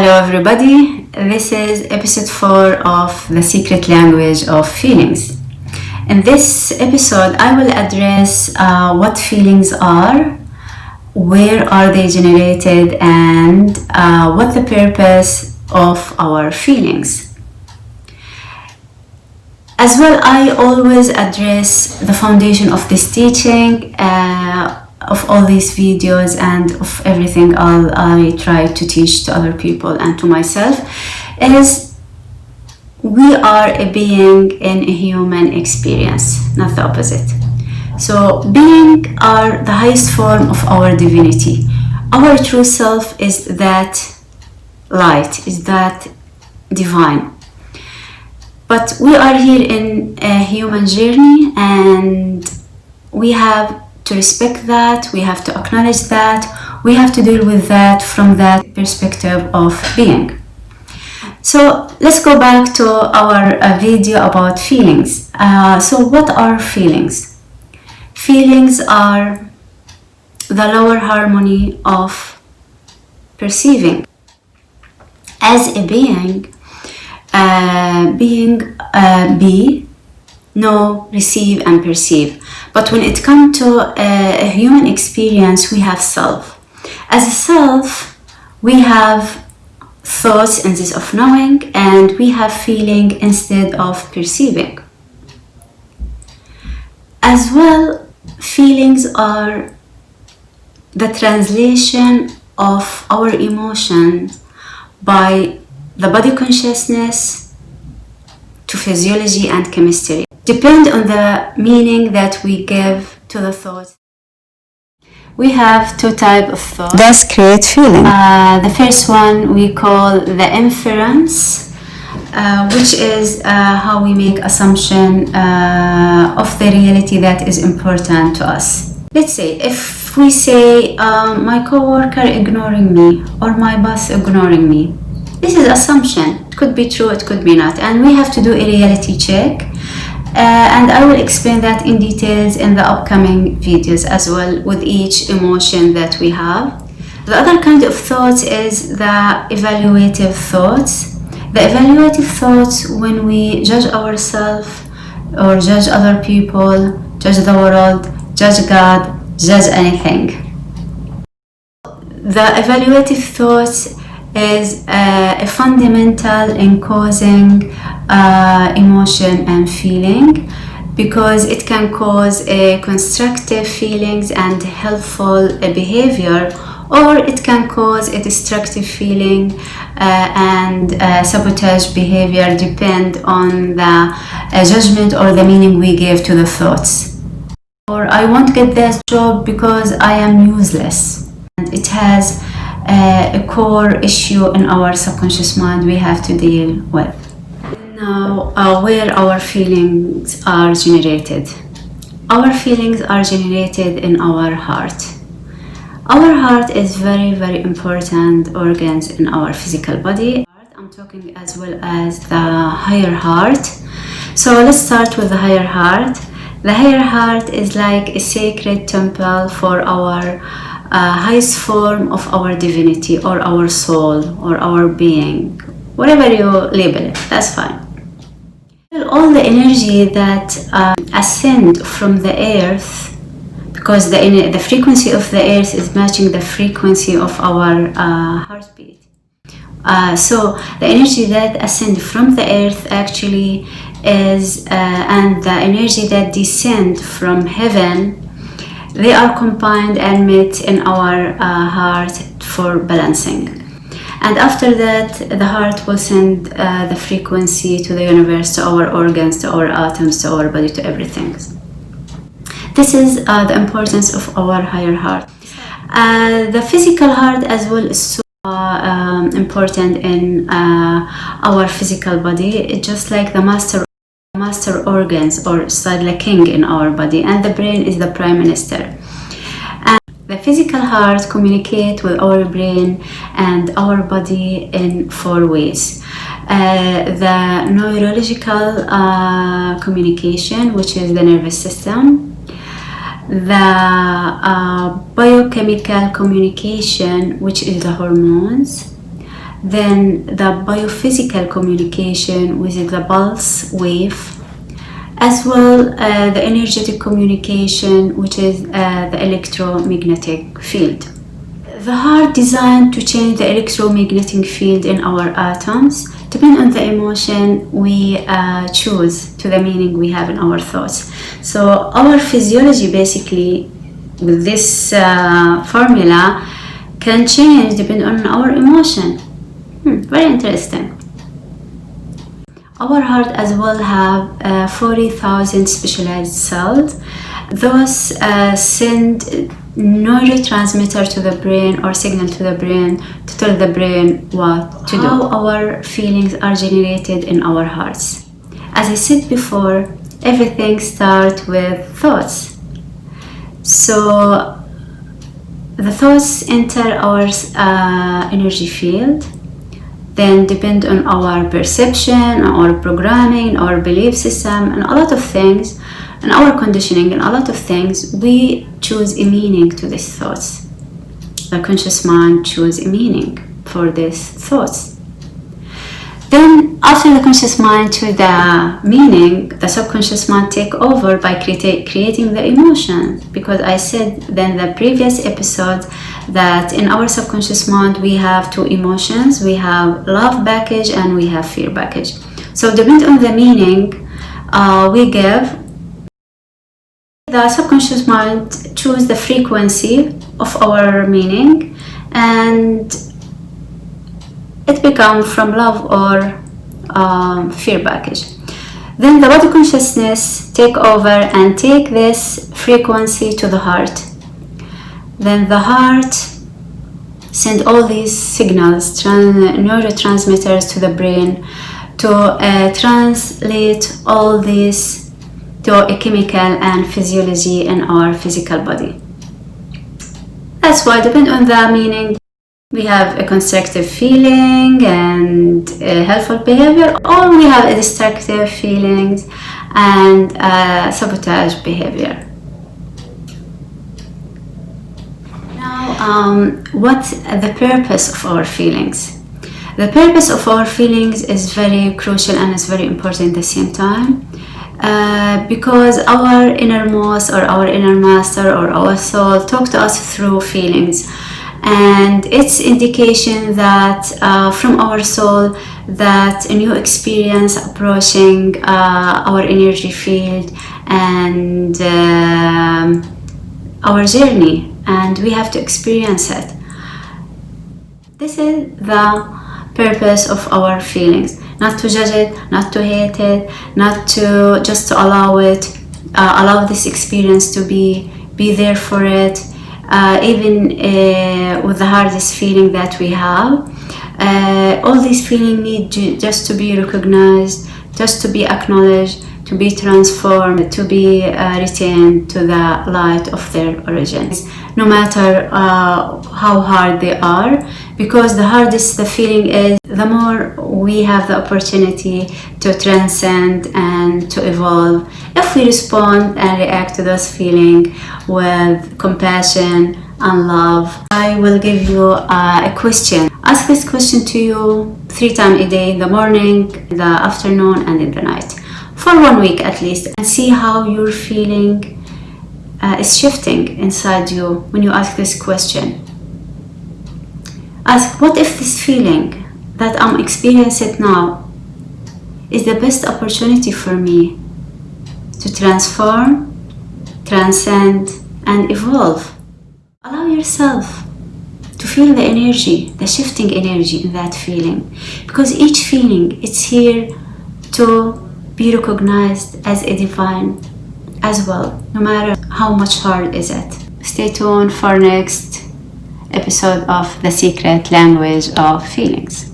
Hello everybody, this is episode 4 of The Secret Language of Feelings. In this episode, I will address what feelings are, where are they generated, and what the purpose of our feelings. As well, I always address the foundation of this teaching, of all these videos and of everything I try to teach to other people and to myself, is we are a being in a human experience, not the opposite. So being are the highest form of our divinity. Our true self is that light, is that divine. But we are here in a human journey, and we have to respect that, we have to acknowledge that, we have to deal with that from that perspective of being. So let's go back to our video about feelings. So what are feelings? Feelings are the lower harmony of perceiving. As a being, be, know, receive and perceive. But when it comes to a human experience, we have self. As a self, we have thoughts instead of knowing, and we have feeling instead of perceiving. As well, feelings are the translation of our emotions by the body consciousness to physiology and chemistry. Depend on the meaning that we give to the thoughts. We have two types of thoughts that create feeling. The first one we call the inference, which is how we make assumption of the reality that is important to us. Let's say if we say my coworker ignoring me or my boss ignoring me. This is assumption. It could be true, it could be not, and we have to do a reality check. And I will explain that in details in the upcoming videos as well, with each emotion that we have. The other kind of thoughts is the evaluative thoughts. The evaluative thoughts when we judge ourselves or judge other people, judge the world, judge God, judge anything. The evaluative thoughts is a fundamental in causing emotion and feeling, because it can cause constructive feelings and helpful behavior, or it can cause a destructive feeling and sabotage behavior, depend on the judgment or the meaning we give to the thoughts. Or I won't get this job because I am useless, and it has a core issue in our subconscious mind we have to deal with. Now, where our feelings are generated. Our feelings are generated in our heart. Our heart is very, very important organs in our physical body. I'm talking as well as the higher heart. So let's start with the higher heart. The higher heart is like a sacred temple for our highest form of our divinity, or our soul, or our being, whatever you label it, that's fine. All the energy that ascend from the earth, because the frequency of the earth is matching the frequency of our heartbeat. So the energy that ascend from the earth actually is, and the energy that descend from heaven, they are combined and met in our heart for balancing. And after that, the heart will send the frequency to the universe, to our organs, to our atoms, to our body, to everything. This is the importance of our higher heart. The physical heart as well is so important in our physical body. It's just like the master organs, or like king in our body, and the brain is the prime minister. And the physical heart communicates with our brain and our body in 4 ways. The neurological communication, which is the nervous system. The biochemical communication, which is the hormones. then the biophysical communication, which is the pulse wave, as well the energetic communication, which is the electromagnetic field. The heart designed to change the electromagnetic field in our atoms. Depending on the emotion we choose to the meaning we have in our thoughts. So our physiology basically with this formula can change depending on our emotion. Very interesting. Our heart as well have 40,000 specialized cells. Those send neurotransmitter to the brain or signal to the brain to tell the brain what to do. How our feelings are generated in our hearts. As I said before, everything starts with thoughts. So the thoughts enter our energy field, then depend on our perception, our programming, our belief system, and a lot of things, and our conditioning, and a lot of things, we choose a meaning to these thoughts. The conscious mind chooses a meaning for these thoughts. Then after the conscious mind chooses the meaning, the subconscious mind take over by creating the emotion. Because I said then the previous episode that in our subconscious mind we have two emotions. We have love baggage and we have fear baggage. So depending on the meaning we give, the subconscious mind choose the frequency of our meaning, and it becomes from love or fear baggage. Then the body consciousness take over and take this frequency to the heart. Then the heart send all these signals, neurotransmitters to the brain to translate all these to a chemical and physiology in our physical body. That's why, depending on the meaning, we have a constructive feeling and a helpful behavior, or we have a destructive feelings and sabotage behavior. Now, what's the purpose of our feelings? The purpose of our feelings is very crucial and is very important at the same time. Because our innermost or our inner master or our soul talk to us through feelings, and it's indication that from our soul that a new experience approaching our energy field and our journey, and we have to experience it. This is the purpose of our feelings. Not to judge it, not to hate it, not to just to allow it, allow this experience to be there for it, even with the hardest feeling that we have. All these feelings need just to be recognized, just to be acknowledged, to be transformed, to be retained to the light of their origins, no matter how hard they are. Because the hardest the feeling is, the more we have the opportunity to transcend and to evolve if we respond and react to those feelings with compassion and love. I will give you a question. Ask this question to you 3 times a day, in the morning, in the afternoon, and in the night, for 1 week at least, and see how your feeling is shifting inside you when you ask this question. Ask, what if this feeling that I'm experiencing now is the best opportunity for me to transform, transcend, and evolve? Allow yourself to feel the energy, the shifting energy in that feeling, because each feeling is here to be recognized as a divine as well, no matter how much hard is it. Stay tuned for next episode of The Secret Language of Feelings.